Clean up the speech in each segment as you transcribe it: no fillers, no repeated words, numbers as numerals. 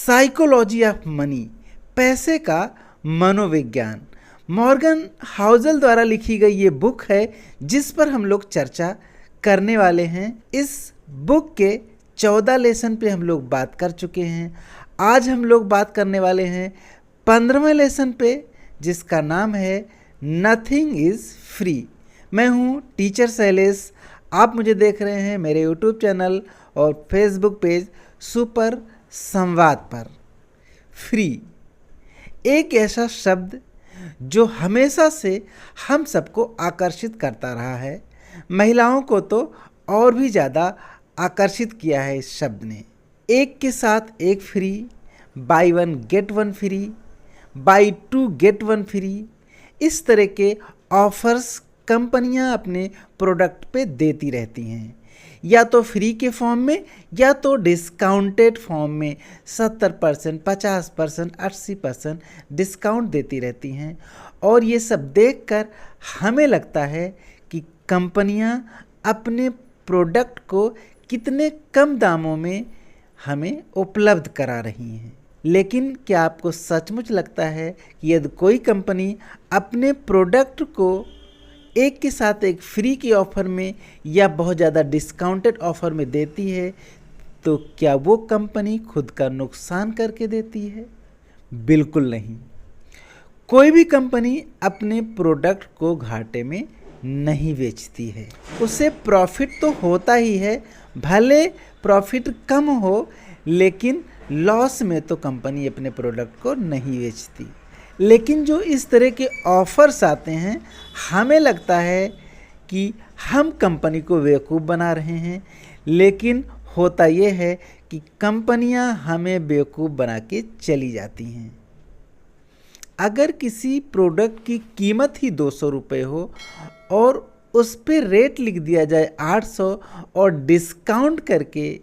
Psychology of money, पैसे का मनोविज्ञान, मॉर्गन हाउसल द्वारा लिखी गई ये बुक है जिस पर हम लोग चर्चा करने वाले हैं। इस बुक के 14 लेसन पे हम लोग बात कर चुके हैं। आज हम लोग बात करने वाले हैं 15वें लेसन पे, जिसका नाम है नथिंग इज़ फ्री। मैं हूँ टीचर शैलेश। आप मुझे देख रहे हैं मेरे यूट्यूब चैनल और फेसबुक पेज सुपर संवाद पर। फ्री एक ऐसा शब्द जो हमेशा से हम सबको आकर्षित करता रहा है। महिलाओं को तो और भी ज़्यादा आकर्षित किया है इस शब्द ने। एक के साथ एक free, buy one get one free, buy two get one free, इस तरह के ऑफर्स कंपनियां अपने प्रोडक्ट पे देती रहती हैं, या तो फ्री के फॉर्म में या तो डिस्काउंटेड फॉर्म में 70%, 50%, 80% डिस्काउंट देती रहती हैं। और ये सब देखकर हमें लगता है कि कंपनियां अपने प्रोडक्ट को कितने कम दामों में हमें उपलब्ध करा रही हैं। लेकिन क्या आपको सचमुच लगता है कि यदि कोई कंपनी अपने प्रोडक्ट को एक के साथ एक फ्री की ऑफ़र में या बहुत ज़्यादा डिस्काउंटेड ऑफ़र में देती है तो क्या वो कंपनी खुद का नुकसान करके देती है? बिल्कुल नहीं। कोई भी कंपनी अपने प्रोडक्ट को घाटे में नहीं बेचती है। उसे प्रॉफिट तो होता ही है, भले प्रॉफिट कम हो, लेकिन लॉस में तो कंपनी अपने प्रोडक्ट को नहीं बेचती। लेकिन जो इस तरह के ऑफ़र्स आते हैं, हमें लगता है कि हम कंपनी को बेवकूफ़ बना रहे हैं, लेकिन होता ये है कि कंपनियां हमें बेवकूफ़ बना के चली जाती हैं। अगर किसी प्रोडक्ट की कीमत ही 200 रुपये हो और उस पर रेट लिख दिया जाए 800 और डिस्काउंट करके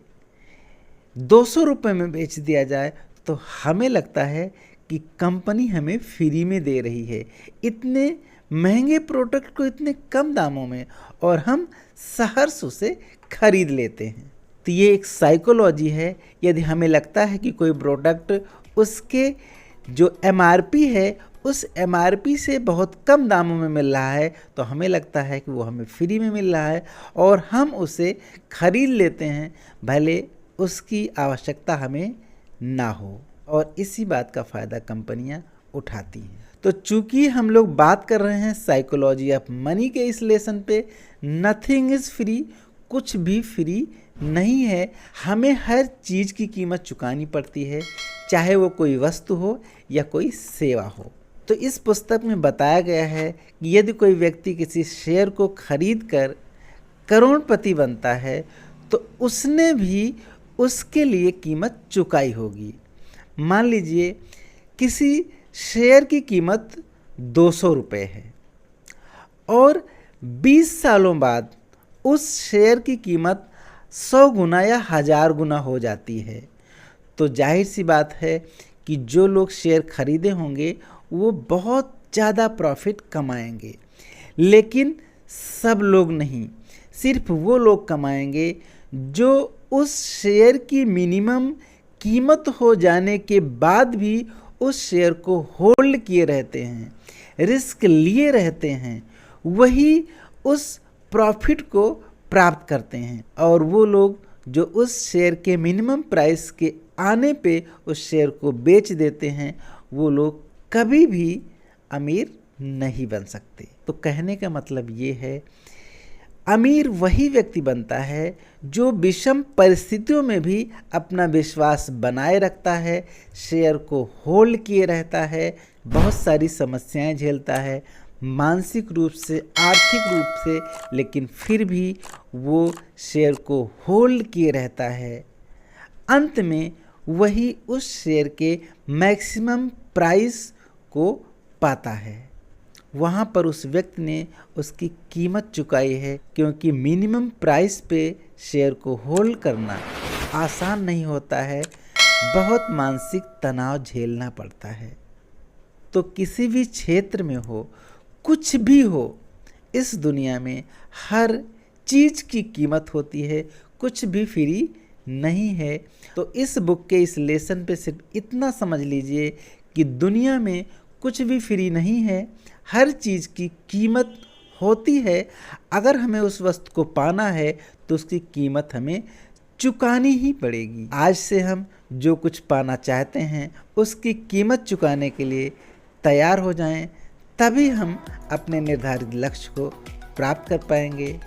200 रुपये में बेच दिया जाए, तो हमें लगता है कि कंपनी हमें फ्री में दे रही है इतने महंगे प्रोडक्ट को इतने कम दामों में, और हम सहर्ष उसे खरीद लेते हैं। तो ये एक साइकोलॉजी है। यदि हमें लगता है कि कोई प्रोडक्ट उसके जो एमआरपी है उस एमआरपी से बहुत कम दामों में मिल रहा है, तो हमें लगता है कि वो हमें फ्री में मिल रहा है और हम उसे खरीद लेते हैं, भले उसकी आवश्यकता हमें ना हो। और इसी बात का फ़ायदा कंपनियां उठाती हैं। तो चूंकि हम लोग बात कर रहे हैं साइकोलॉजी ऑफ मनी के इस लेसन पे, नथिंग इज़ फ्री, कुछ भी फ्री नहीं है। हमें हर चीज़ की कीमत चुकानी पड़ती है, चाहे वो कोई वस्तु हो या कोई सेवा हो। तो इस पुस्तक में बताया गया है कि यदि कोई व्यक्ति किसी शेयर को खरीद कर करोड़पति बनता है तो उसने भी उसके लिए कीमत चुकाई होगी। मान लीजिए किसी शेयर की कीमत 200 रुपये है और 20 सालों बाद उस शेयर की कीमत 100 गुना या 1000 गुना हो जाती है, तो जाहिर सी बात है कि जो लोग शेयर खरीदे होंगे वो बहुत ज़्यादा प्रॉफिट कमाएंगे। लेकिन सब लोग नहीं, सिर्फ वो लोग कमाएंगे जो उस शेयर की मिनिमम कीमत हो जाने के बाद भी उस शेयर को होल्ड किए रहते हैं, रिस्क लिए रहते हैं, वही उस प्रॉफिट को प्राप्त करते हैं। और वो लोग जो उस शेयर के मिनिमम प्राइस के आने पे उस शेयर को बेच देते हैं, वो लोग कभी भी अमीर नहीं बन सकते। तो कहने का मतलब ये है, अमीर वही व्यक्ति बनता है जो विषम परिस्थितियों में भी अपना विश्वास बनाए रखता है, शेयर को होल्ड किए रहता है, बहुत सारी समस्याएं झेलता है, मानसिक रूप से, आर्थिक रूप से, लेकिन फिर भी वो शेयर को होल्ड किए रहता है। अंत में वही उस शेयर के मैक्सिमम प्राइस को पाता है। वहाँ पर उस व्यक्ति ने उसकी कीमत चुकाई है, क्योंकि मिनिमम प्राइस पे शेयर को होल्ड करना आसान नहीं होता है, बहुत मानसिक तनाव झेलना पड़ता है। तो किसी भी क्षेत्र में हो, कुछ भी हो, इस दुनिया में हर चीज़ की कीमत होती है, कुछ भी फ्री नहीं है। तो इस बुक के इस लेसन पे सिर्फ इतना समझ लीजिए कि दुनिया में कुछ भी फ्री नहीं है, हर चीज़ की कीमत होती है। अगर हमें उस वस्तु को पाना है तो उसकी कीमत हमें चुकानी ही पड़ेगी। आज से हम जो कुछ पाना चाहते हैं उसकी कीमत चुकाने के लिए तैयार हो जाएं, तभी हम अपने निर्धारित लक्ष्य को प्राप्त कर पाएंगे।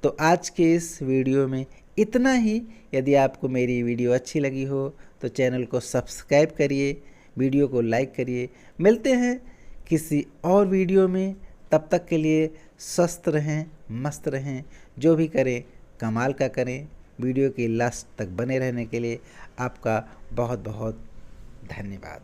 तो आज के इस वीडियो में इतना ही। यदि आपको मेरी वीडियो अच्छी लगी हो तो चैनल को सब्सक्राइब करिए, वीडियो को लाइक करिए। मिलते हैं किसी और वीडियो में, तब तक के लिए स्वस्थ रहें, मस्त रहें, जो भी करें कमाल का करें। वीडियो के लास्ट तक बने रहने के लिए आपका बहुत बहुत धन्यवाद।